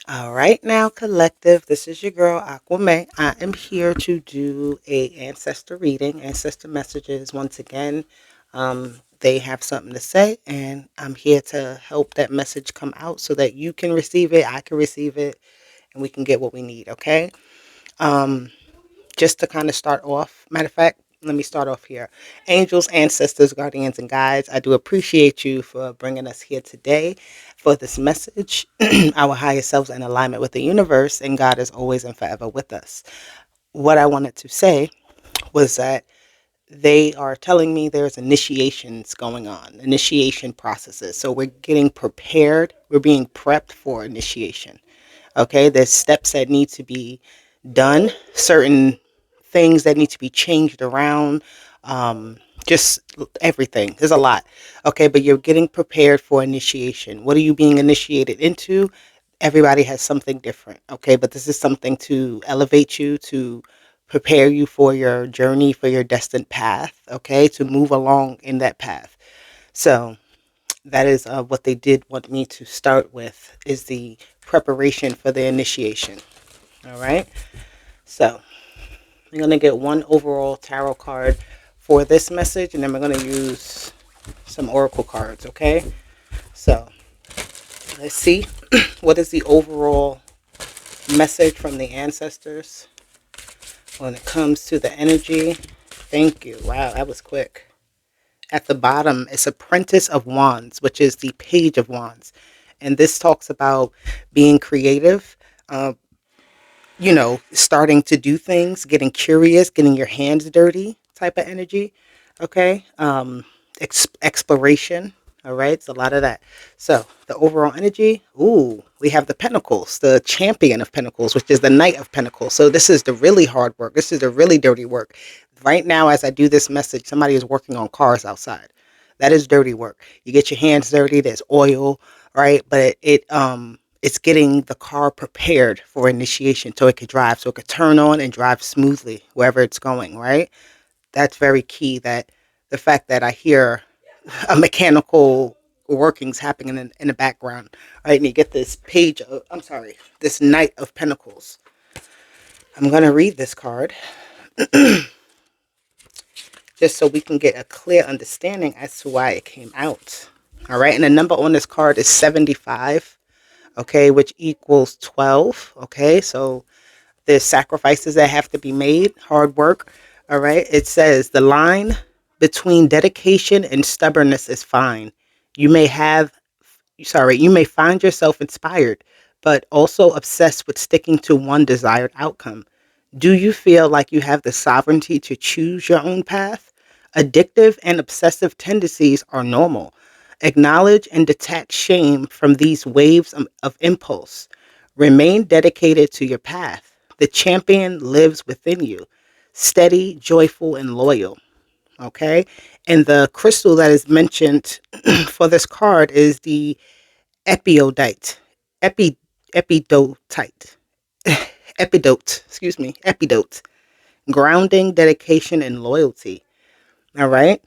All right, now, collective. This is your girl Aquame. I am here to do a ancestor reading, ancestor messages. Once again, they have something to say, and I'm here to help that message come out so that you can receive it, I can receive it, and we can get what we need. Okay. Um, just to kind of start off. Matter of fact, let me start off here. Angels, ancestors, guardians, and guides, I do appreciate you for bringing us here today for this message. Our higher selves in alignment with the universe, and God is always and forever with us. What I wanted to say was that they are telling me there's initiations going on, initiation processes. So we're getting prepared, we're being prepped for initiation. Okay, there's steps that need to be done, certain things that need to be changed around, just everything. There's a lot. Okay, but you're getting prepared for initiation. What are you being initiated into? Everybody has something different. Okay, but this is something to elevate you, to prepare you for your journey, for your destined path. Okay, to move along in that path. So that is what they did want me to start with, is the preparation for the initiation. All right, so I'm going to get one overall tarot card for this message, and then we're going to use some oracle cards. Okay, so let's see what is the overall message from the ancestors when it comes to the energy. Thank you. Wow, that was quick. At the bottom, it's Apprentice of Wands, which is the Page of Wands. And this talks about being creative, uh, starting to do things, getting curious, getting your hands dirty type of energy. Okay. Exploration. All right. It's a lot of that. So the overall energy, ooh, we have the Pentacles, the Champion of Pentacles, which is the Knight of Pentacles. So this is the really hard work. This is the really dirty work. Right now, as I do this message, somebody is working on cars outside. That is dirty work. You get your hands dirty. There's oil, right? But it's getting the car prepared for initiation so it could drive, so it could turn on and drive smoothly wherever it's going, right? That's very key. That the fact that I hear a mechanical workings happening in the background, right? And you get this this Knight of Pentacles. I'm going to read this card just so we can get a clear understanding as to why it came out. All right. And the number on this card is 75. Okay. Which equals 12. Okay. So there's sacrifices that have to be made, hard work. All right. It says the line between dedication and stubbornness is fine. You may you may find yourself inspired, but also obsessed with sticking to one desired outcome. Do you feel like you have the sovereignty to choose your own path? Addictive and obsessive tendencies are normal. Acknowledge and detach shame from these waves of impulse. Remain dedicated to your path. The champion lives within you, steady, joyful, and loyal. Okay. And the crystal that is mentioned for this card is the epiodite. Epi, epidotite. Epidote. Grounding, dedication, and loyalty. All right.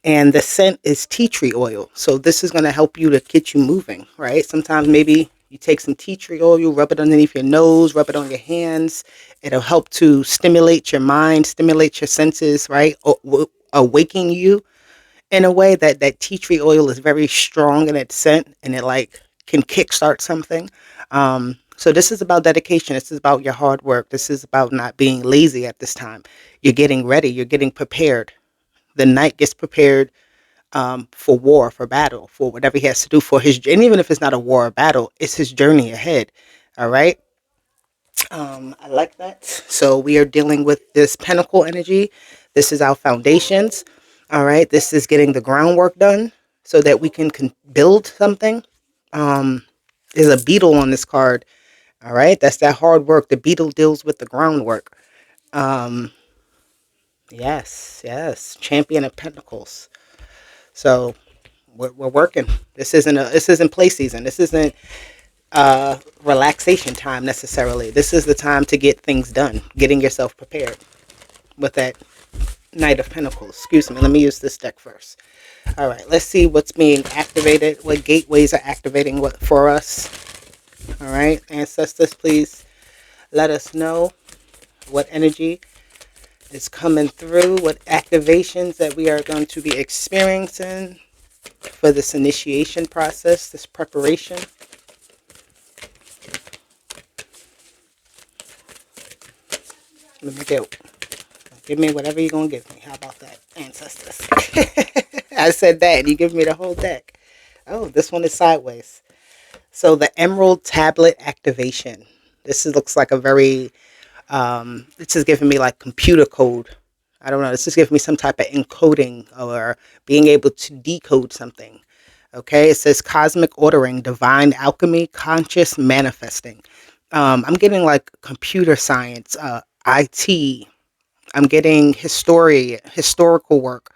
And the scent is tea tree oil. So this is going to help you to get you moving, right? Sometimes maybe you take some tea tree oil, you rub it underneath your nose, rub it on your hands. It'll help to stimulate your mind, stimulate your senses, right? Awaken you in a way that tea tree oil is very strong in its scent, and it like can kickstart something. So this is about dedication. This is about your hard work. This is about not being lazy at this time. You're getting ready. You're getting prepared. The knight gets prepared for war, for battle, for whatever he has to do for his. And even if it's not a war or battle, it's his journey ahead. All right. I like that. So we are dealing with this pentacle energy. This is our foundations. All right. This is getting the groundwork done so that we can build something. There's a beetle on this card. All right. That's that hard work. The beetle deals with the groundwork. Um, yes. Champion of Pentacles. So we're working. This isn't play season. This isn't relaxation time necessarily. This is the time to get things done, getting yourself prepared with that Knight of Pentacles. Excuse me, let me use this deck first. All right, let's see what's being activated, what gateways are activating what for us. All right, ancestors, please let us know what energy is coming through, what activations that we are going to be experiencing for this initiation process, this preparation. Let me get, give me whatever you're going to give me. How about that, ancestors? I said that, and you give me the whole deck. Oh, this one is sideways. So the Emerald Tablet activation. Looks like a very, this is giving me like computer code. I don't know. This is giving me some type of encoding or being able to decode something. Okay, it says cosmic ordering, divine alchemy, conscious manifesting. I'm getting like computer science, IT. I'm getting historical work,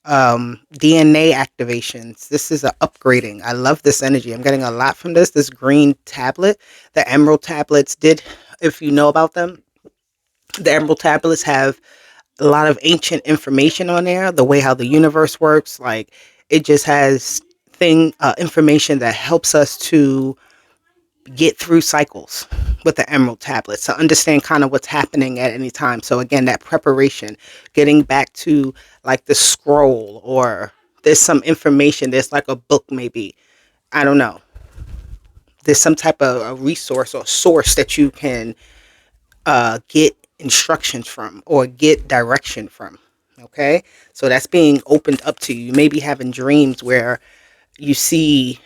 DNA activations. This is a upgrading. I love this energy. I'm getting a lot from this green tablet. The emerald tablets did, if you know about them, the emerald tablets have a lot of ancient information on there, the way how the universe works. Like, it just has information that helps us to get through cycles with the emerald tablets, to understand kind of what's happening at any time. So again, that preparation, getting back to like the scroll, or there's some information, there's like a book, maybe, I don't know, there's some type of a resource or source that you can get instructions from or get direction from. Okay, so that's being opened up to you. You may be having dreams where you see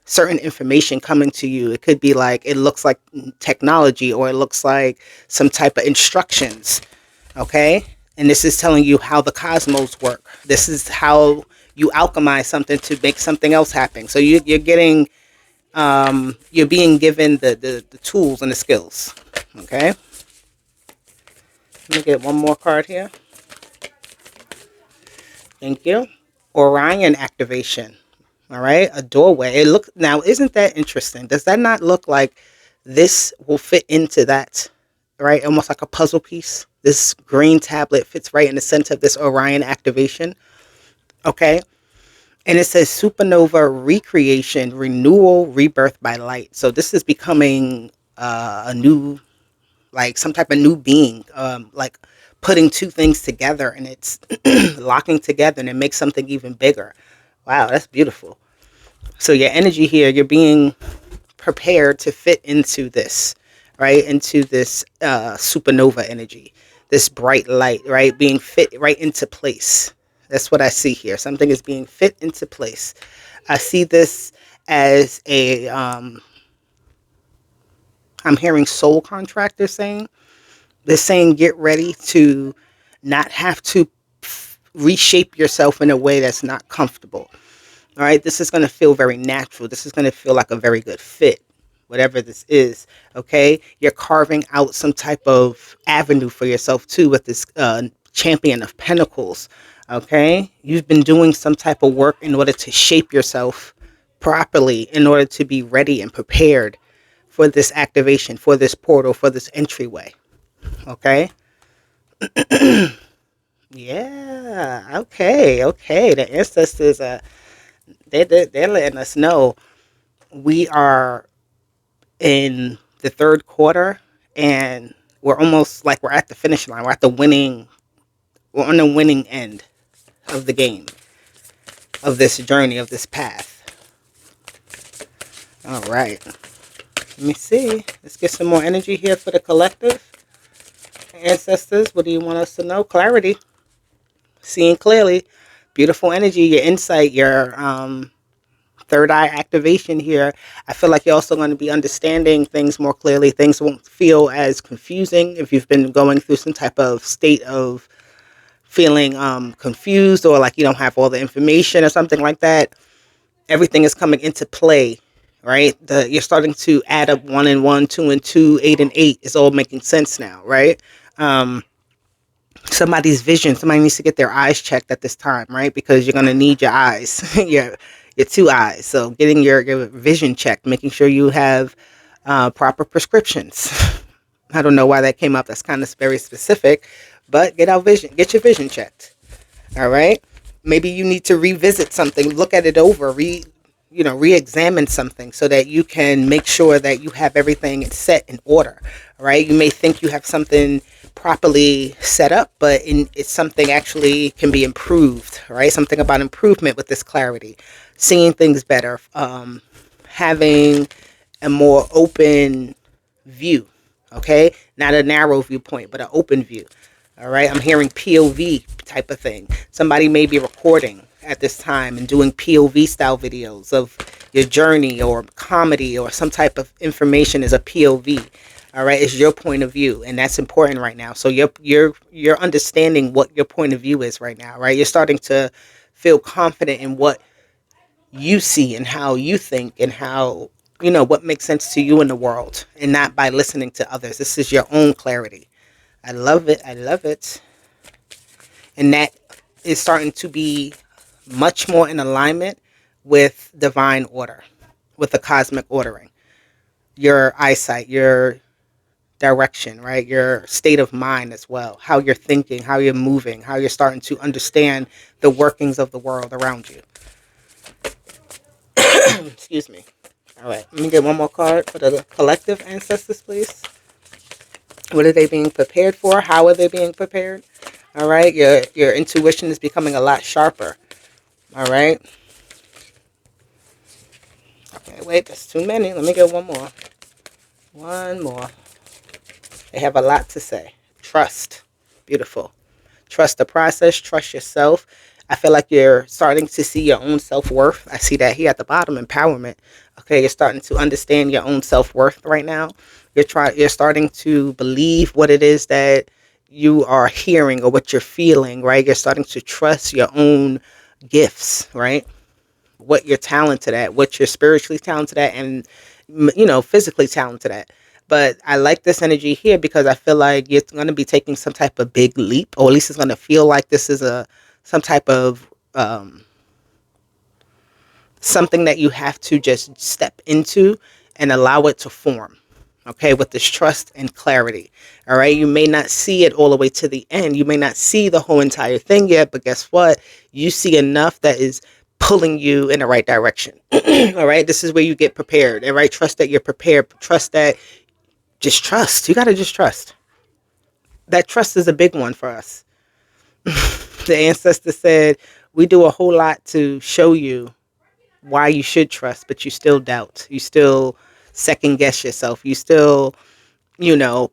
certain information coming to you. It could be like, it looks like technology, or it looks like some type of instructions. Okay, and this is telling you how the cosmos work. This is how you alchemize something to make something else happen. So you're getting, you're being given the tools and the skills. Okay, let me get one more card here. Thank you. Orion activation. All right, a doorway. It looks, now, isn't that interesting? Does that not look like this will fit into that? Right, almost like a puzzle piece. This green tablet fits right in the center of this Orion activation. Okay, and it says supernova recreation, renewal, rebirth by light. So this is becoming a new, like some type of new being, like putting two things together, and it's locking together, and it makes something even bigger. Wow, that's beautiful. So your energy here, you're being prepared to fit into this, right? Into this supernova energy, this bright light, right? Being fit right into place. That's what I see here. Something is being fit into place. I see this as a, I'm hearing soul contractor saying, they're saying get ready to not have to reshape yourself in a way that's not comfortable. All right, this is going to feel very natural. This is going to feel like a very good fit, whatever this is. Okay, you're carving out some type of avenue for yourself too with this champion of pentacles. Okay, you've been doing some type of work in order to shape yourself properly, in order to be ready and prepared for this activation, for this portal, for this entryway. Okay. Yeah. Okay. Okay. The ancestors, they're letting us know we are in the third quarter, and we're almost like we're at the finish line. We're at the winning. We're on the winning end of the game, of this journey, of this path. All right. Let me see. Let's get some more energy here for the collective. Ancestors, what do you want us to know? Clarity. Seeing clearly. Beautiful energy. Your insight. Your third eye activation here. I feel like you're also going to be understanding things more clearly. Things won't feel as confusing if you've been going through some type of state of feeling confused, or like you don't have all the information or something like that. Everything is coming into play, right? You're starting to add up 1 and 1, 2 and 2, 8 and 8. It's all making sense now, right? Somebody's vision, somebody needs to get their eyes checked at this time, right? Because you're going to need your eyes, your two eyes. So getting your vision checked, making sure you have proper prescriptions. I don't know why that came up. That's kind of very specific, but get your vision checked. All right. Maybe you need to revisit something, look at it over, re-examine something so that you can make sure that you have everything set in order, right? You may think you have something properly set up, but it's something actually can be improved, right? Something about improvement with this clarity, seeing things better, having a more open view, okay? Not a narrow viewpoint, but an open view. All right, I'm hearing POV type of thing. Somebody may be recording at this time and doing POV style videos of your journey or comedy or some type of information is a POV. All right, it's your point of view, and that's important right now. So you're understanding what your point of view is right now, right? You're starting to feel confident in what you see and how you think and how what makes sense to you in the world, and not by listening to others. This is your own clarity. I love it. I love it. And that is starting to be much more in alignment with divine order, with the cosmic ordering. Your eyesight, your direction, right? Your state of mind as well. How you're thinking, how you're moving, how you're starting to understand the workings of the world around you. Excuse me. All right. Let me get one more card for the collective ancestors, please. What are they being prepared for? How are they being prepared? All right. Your intuition is becoming a lot sharper. All right. Okay, wait, that's too many. Let me get one more. One more. They have a lot to say. Trust. Beautiful. Trust the process. Trust yourself. I feel like you're starting to see your own self-worth. I see that here at the bottom, empowerment. Okay, you're starting to understand your own self-worth right now. You're starting to believe what it is that you are hearing or what you're feeling, right? You're starting to trust your own gifts, right? What you're talented at, what you're spiritually talented at, and physically talented at. But I like this energy here because I feel like you're going to be taking some type of big leap, or at least it's going to feel like this is some type of something that you have to just step into and allow it to form. Okay, with this trust and clarity. All right, you may not see it all the way to the end. You may not see the whole entire thing yet, but guess what? You see enough that is pulling you in the right direction. All right, this is where you get prepared. All right, trust that you're prepared. Trust that, just trust. You got to just trust. That trust is a big one for us. The ancestor said, we do a whole lot to show you why you should trust, but you still doubt. You still second guess yourself. You still,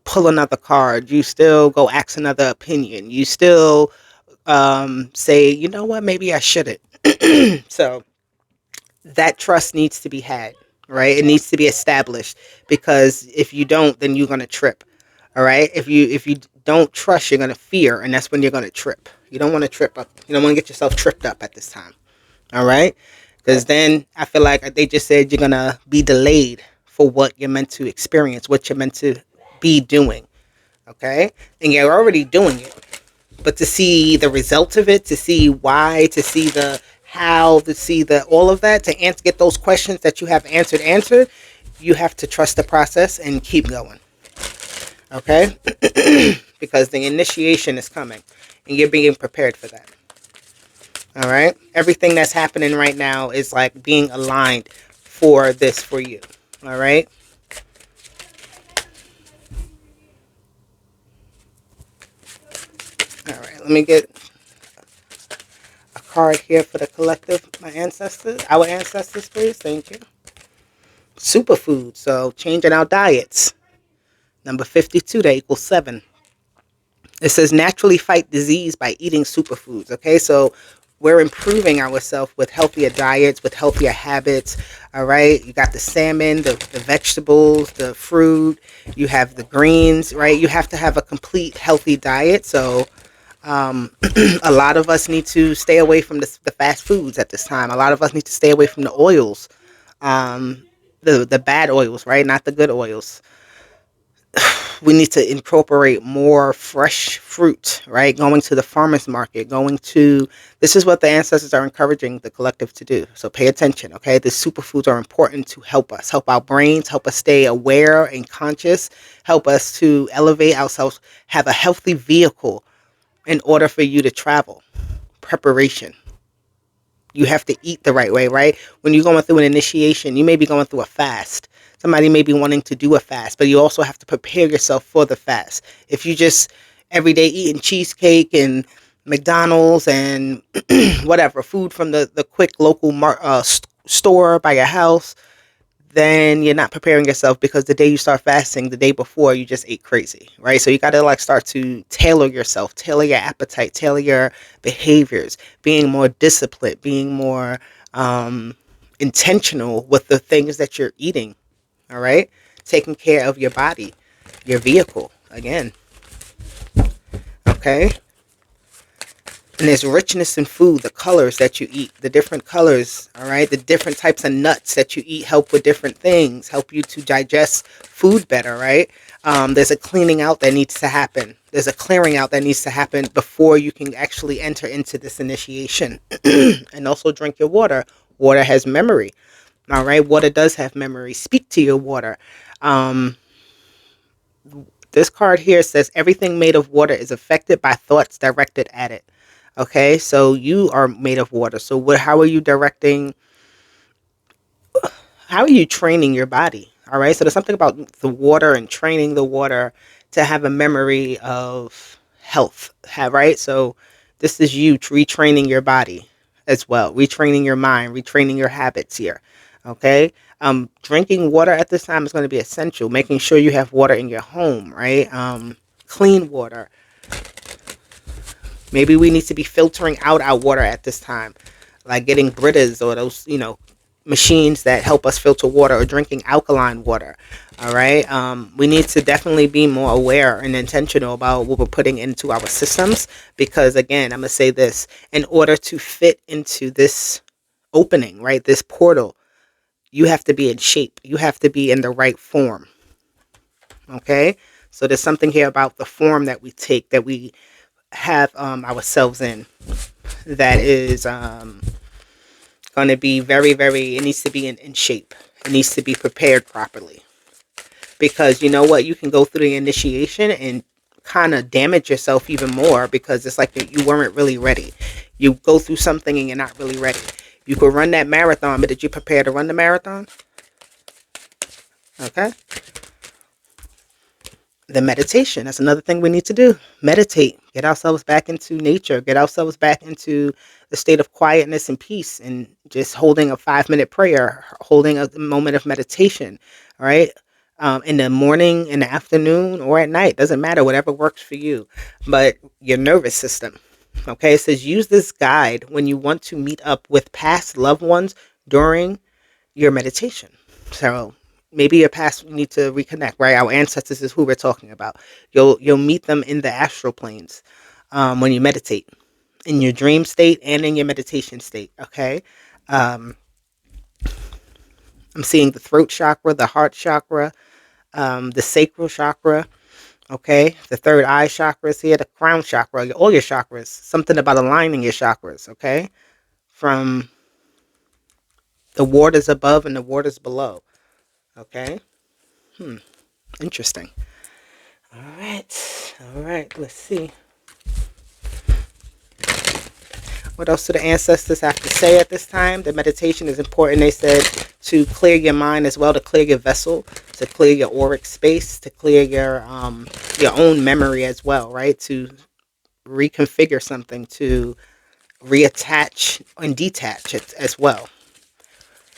pull another card. You still go ask another opinion. You still say, you know what, maybe I shouldn't. So that trust needs to be had, right? It needs to be established, because if you don't, then you're going to trip. All right. If you don't trust, you're going to fear. And that's when you're going to trip. You don't want to trip up. You don't want to get yourself tripped up at this time. All right. Because then I feel like they just said you're going to be delayed for what you're meant to experience, what you're meant to be doing. Okay. And you're already doing it. But to see the result of it, to see why, to see the how, to see the all of that, to get those questions that you have answered, you have to trust the process and keep going. Okay? Because the initiation is coming, and you're being prepared for that. All right? Everything that's happening right now is like being aligned for this for you. All right? All right, let me get a card here for the collective, my ancestors, our ancestors, please. Thank you. Superfood, so changing our diets. Number 52, that equals 7. It says naturally fight disease by eating superfoods. Okay, so we're improving ourselves with healthier diets, with healthier habits. All right, you got the salmon, the vegetables, the fruit, you have the greens, right? You have to have a complete healthy diet. So a lot of us need to stay away from the fast foods at this time. A lot of us need to stay away from the oils, the bad oils, right? Not the good oils. We need to incorporate more fresh fruit, right? Going to the farmer's market, this is what the ancestors are encouraging the collective to do. So pay attention, okay? The superfoods are important to help us, help our brains, help us stay aware and conscious, help us to elevate ourselves, have a healthy vehicle in order for you to travel. Preparation. You have to eat the right way, right? When you're going through an initiation, you may be going through a fast. Somebody may be wanting to do a fast, but you also have to prepare yourself for the fast. If you just every day eating cheesecake and McDonald's and whatever food from the quick local store by your house, then you're not preparing yourself, because the day you start fasting, the day before, you just ate crazy, right? So you got to like start to tailor yourself, tailor your appetite, tailor your behaviors, being more disciplined, being more intentional with the things that you're eating, all right? Taking care of your body, your vehicle, again, okay? And there's richness in food, the colors that you eat, the different colors, all right? The different types of nuts that you eat help with different things, help you to digest food better, right? There's a cleaning out that needs to happen. There's a clearing out that needs to happen before you can actually enter into this initiation. And also drink your water. Water has memory, all right? Water does have memory. Speak to your water. This card here says everything made of water is affected by thoughts directed at it. Okay, so you are made of water. So how are you directing? How are you training your body? All right, so there's something about the water and training the water to have a memory of health. Right? So this is you retraining your body as well, retraining your mind, retraining your habits here. Okay, drinking water at this time is going to be essential. Making sure you have water in your home, right? Clean water. Maybe we need to be filtering out our water at this time, like getting Britas or those, machines that help us filter water, or drinking alkaline water. All right. We need to definitely be more aware and intentional about what we're putting into our systems, because again, I'm going to say this, in order to fit into this opening, right, this portal, you have to be in shape. You have to be in the right form. Okay. So there's something here about the form that we take, that we have ourselves in, that is going to be very, very, it needs to be in shape. It needs to be prepared properly, because you know what, you can go through the initiation and kind of damage yourself even more, because it's like you weren't really ready. You go through something and you're not really ready. You could run that marathon, but did you prepare to run the marathon? Okay. The meditation, that's another thing we need to do. Meditate, get ourselves back into nature, get ourselves back into the state of quietness and peace, and just holding a 5-minute prayer, holding a moment of meditation, all right? In the morning, in the afternoon, or at night, doesn't matter, whatever works for you. But your nervous system, okay? It says use this guide when you want to meet up with past loved ones during your meditation. So maybe your past, you need to reconnect, right? Our ancestors is who we're talking about. You'll meet them in the astral planes when you meditate, in your dream state and in your meditation state. Okay. I'm seeing the throat chakra, the heart chakra, the sacral chakra. Okay. The third eye chakra is here, the crown chakra, all your chakras. Something about aligning your chakras. Okay. From the waters above and the waters below. Okay. Interesting. All right. Let's see. What else do the ancestors have to say at this time? The meditation is important. They said to clear your mind as well, to clear your vessel, to clear your auric space, to clear your own memory as well, right? To reconfigure something, to reattach and detach it as well.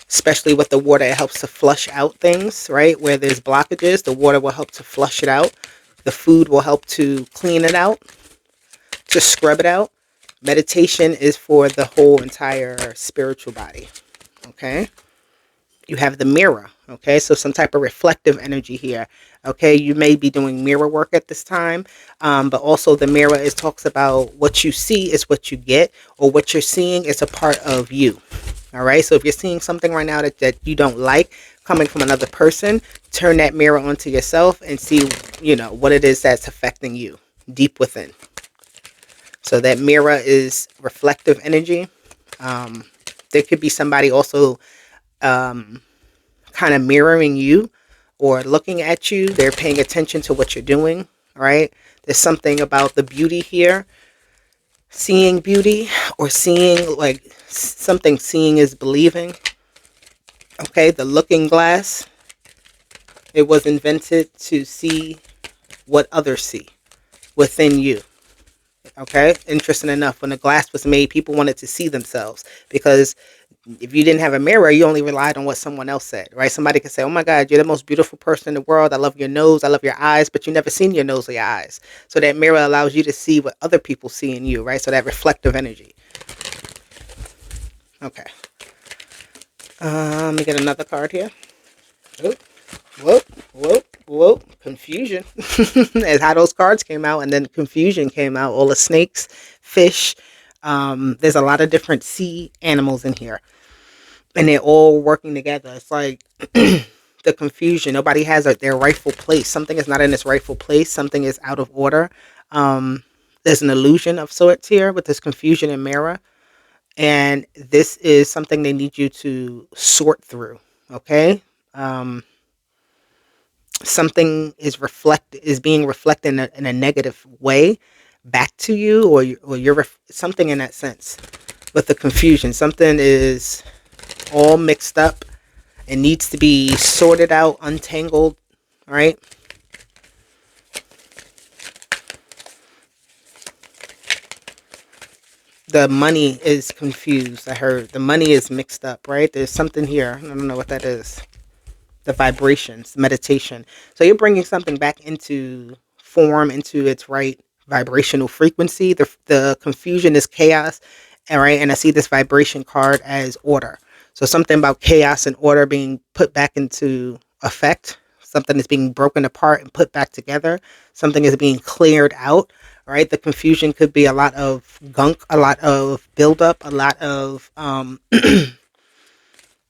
Especially with the water, it helps to flush out things, right? Where there's blockages, the water will help to flush it out. The food will help to clean it out, to scrub it out. Meditation is for the whole entire spiritual body, okay? You have the mirror, okay? So some type of reflective energy here, okay? You may be doing mirror work at this time, but also the mirror talks about what you see is what you get, or what you're seeing is a part of you, all right? So if you're seeing something right now that you don't like coming from another person, turn that mirror onto yourself and see, what it is that's affecting you deep within. So that mirror is reflective energy. There could be somebody also kind of mirroring you or looking at you. They're paying attention to what you're doing, right? There's something about the beauty here seeing beauty, or seeing like something. Seeing is believing. Okay, the looking glass, it was invented to see what others see within you. Okay, interesting enough, when the glass was made, people wanted to see themselves, because if you didn't have a mirror, you only relied on what someone else said, right? Somebody could say, "Oh my God, you're the most beautiful person in the world. I love your nose. I love your eyes," but you never seen your nose or your eyes. So that mirror allows you to see what other people see in you, right? So that reflective energy. Okay. Let me get another card here. Whoop, whoop, whoop, whoop. Confusion. As how those cards came out, and then confusion came out. All the snakes, fish. There's a lot of different sea animals in here, and they're all working together. It's like the confusion. Nobody has their rightful place. Something is not in its rightful place. Something is out of order. There's an illusion of sorts here with this confusion and mirror. And this is something they need you to sort through. Okay. Something is being reflected in a negative way back to you, or you're something in that sense. With the confusion, something is all mixed up. It needs to be sorted out, untangled, right? The money is confused. I heard the money is mixed up, right? There's something here. I don't know what that is. The vibrations, meditation. So you're bringing something back into form, into its right vibrational frequency. The confusion is chaos, all right? And I see this vibration card as order. So something about chaos and order being put back into effect. Something is being broken apart and put back together. Something is being cleared out. Right? The confusion could be a lot of gunk, a lot of buildup, a lot of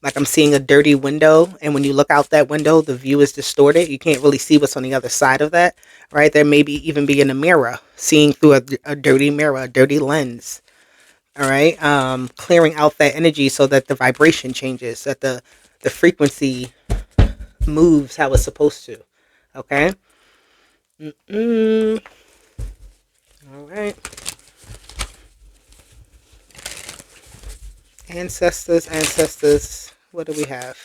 like I'm seeing a dirty window, and when you look out that window, the view is distorted. You can't really see what's on the other side of that, right? There may be even be in a mirror, seeing through a dirty mirror, a dirty lens. All right, clearing out that energy so that the vibration changes, that the frequency moves how it's supposed to. Okay. All right. Ancestors. What do we have?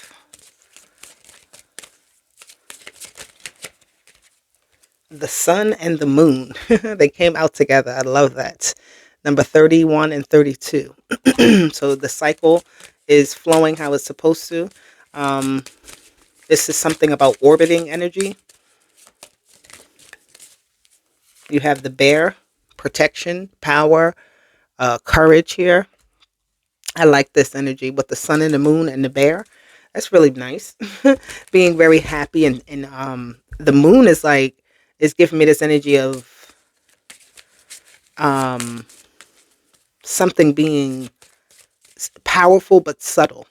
The sun and the moon. They came out together. I love that. Number 31 and 32. So the cycle is flowing how it's supposed to. This is something about orbiting energy. You have the bear, protection, power, courage here. I like this energy with the sun and the moon and the bear. That's really nice. Being very happy, and the moon is giving me this energy of something being powerful but subtle.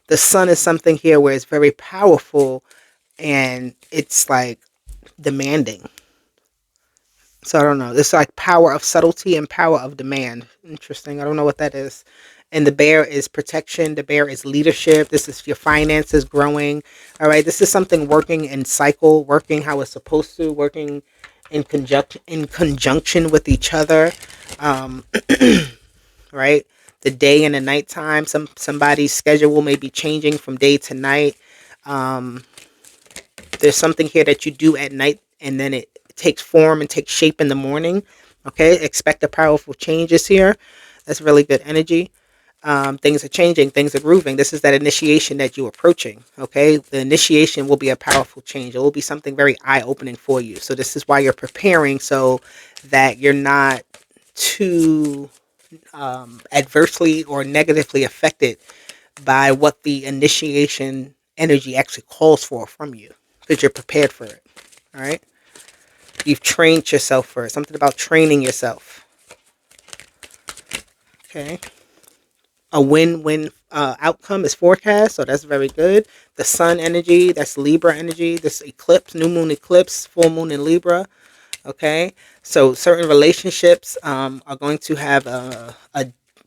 The sun is something here where it's very powerful and it's like demanding. So I don't know. It's like power of subtlety and power of demand. Interesting. I don't know what that is. And the bear is protection. The bear is leadership. This is your finances growing. All right. This is something working in cycle, working how it's supposed to, working in conjunction with each other. Um, right. The day and the nighttime. Somebody's schedule may be changing from day to night. Um, there's something here that you do at night, and then it takes form and takes shape in the morning. Okay, expect a powerful changes here. That's really good energy. Things are changing, things are moving. This is that initiation that you're approaching. Okay, the initiation will be a powerful change. It will be something very eye-opening for you. So this is why you're preparing, so that you're not too adversely or negatively affected by what the initiation energy actually calls for from you, because you're prepared for it. All right. You've trained yourself for it. Something about training yourself. Okay. A win-win outcome is forecast, so that's very good. The sun energy, that's Libra energy. This eclipse, new moon eclipse, full moon in Libra. Okay. So certain relationships are going to have a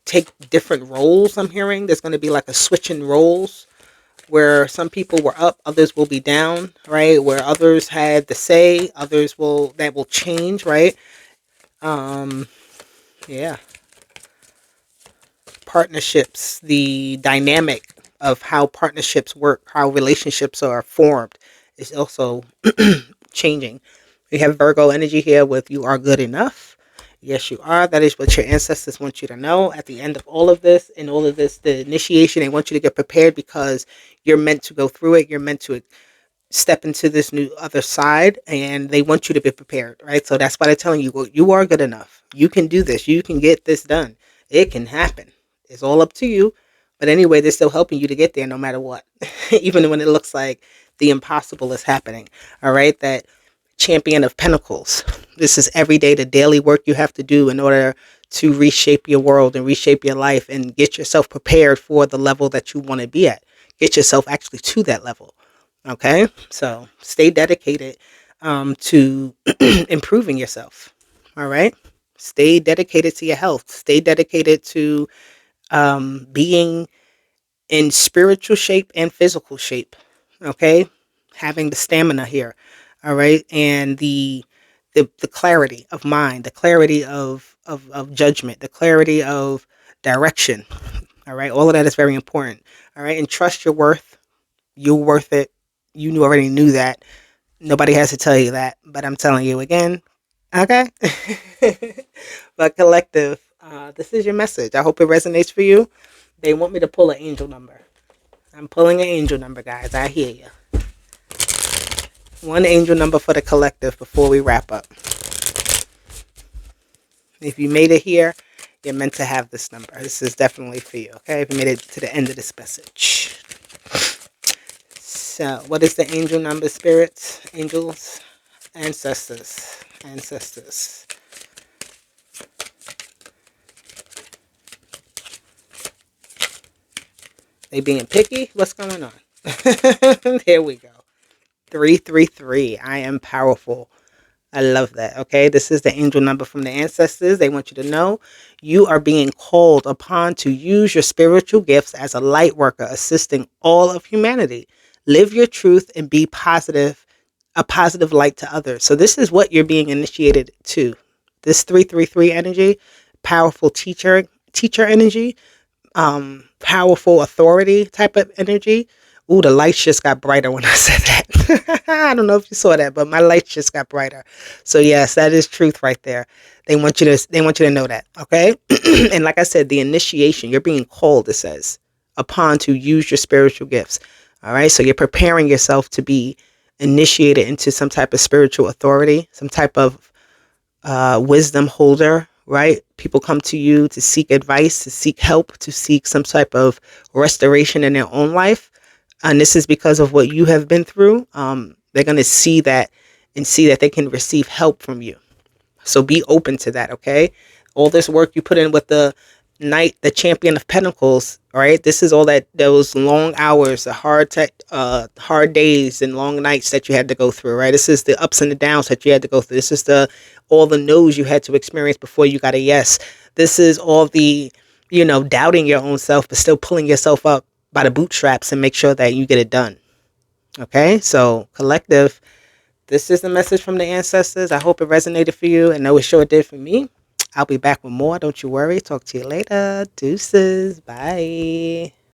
take different roles. I'm hearing there's going to be like a switch in roles, where some people were up, others will be down, right? Where others had the say, others will change, right? Yeah. Partnerships, the dynamic of how partnerships work, how relationships are formed is also changing. We have Virgo energy here with you are good enough. Yes, you are. That is what your ancestors want you to know at the end of all of this. And all of this, the initiation, they want you to get prepared because you're meant to go through it. You're meant to step into this new other side, and they want you to be prepared, right? So that's why they're telling you, well, you are good enough. You can do this. You can get this done. It can happen. It's all up to you. But anyway, they're still helping you to get there no matter what, even when it looks like the impossible is happening. All right. That champion of pentacles. This is every day the daily work you have to do in order to reshape your world and reshape your life and get yourself prepared for the level that you want to be at. Get yourself actually to that level. Okay, so stay dedicated to improving yourself. All right, stay dedicated to your health. Stay dedicated to being in spiritual shape and physical shape. Okay, having the stamina here. All right, and the clarity of mind, the clarity of judgment, the clarity of direction. All right, all of that is very important. All right, and trust your worth. You're worth it. You already knew that. Nobody has to tell you that, but I'm telling you again. Okay. But collective, this is your message. I hope it resonates for you. They want me to pull an angel number. I'm pulling an angel number, guys. I hear you. One angel number for the collective before we wrap up. If you made it here, you're meant to have this number. This is definitely for you. Okay. If you made it to the end of this message. So, what is the angel number, spirits, angels, ancestors, ancestors? They being picky? What's going on? There we go. 333. I am powerful. I love that. Okay. This is the angel number from the ancestors. They want you to know you are being called upon to use your spiritual gifts as a light worker, assisting all of humanity. Live your truth and be positive, a positive light to others. So this is what you're being initiated to. This 333 energy, powerful teacher energy, powerful authority type of energy. Ooh, the lights just got brighter when I said that. I don't know if you saw that, but my lights just got brighter. So yes, that is truth right there. They want you to know that, okay? And like I said, the initiation, you're being called, it says, upon to use your spiritual gifts. All right? So you're preparing yourself to be initiated into some type of spiritual authority, some type of wisdom holder, right? People come to you to seek advice, to seek help, to seek some type of restoration in their own life. And this is because of what you have been through. They're going to see that and see that they can receive help from you. So be open to that, okay? All this work you put in with the knight, the champion of pentacles, right? This is all that those long hours, the hard days and long nights that you had to go through, right? This is the ups and the downs that you had to go through. This is the all the no's you had to experience before you got a yes. This is all the, doubting your own self, but still pulling yourself up by the bootstraps and make sure that you get it done. Okay? So, collective, this is the message from the ancestors. I hope it resonated for you. I know it sure did for me. I'll be back with more. Don't you worry. Talk to you later. Deuces. Bye.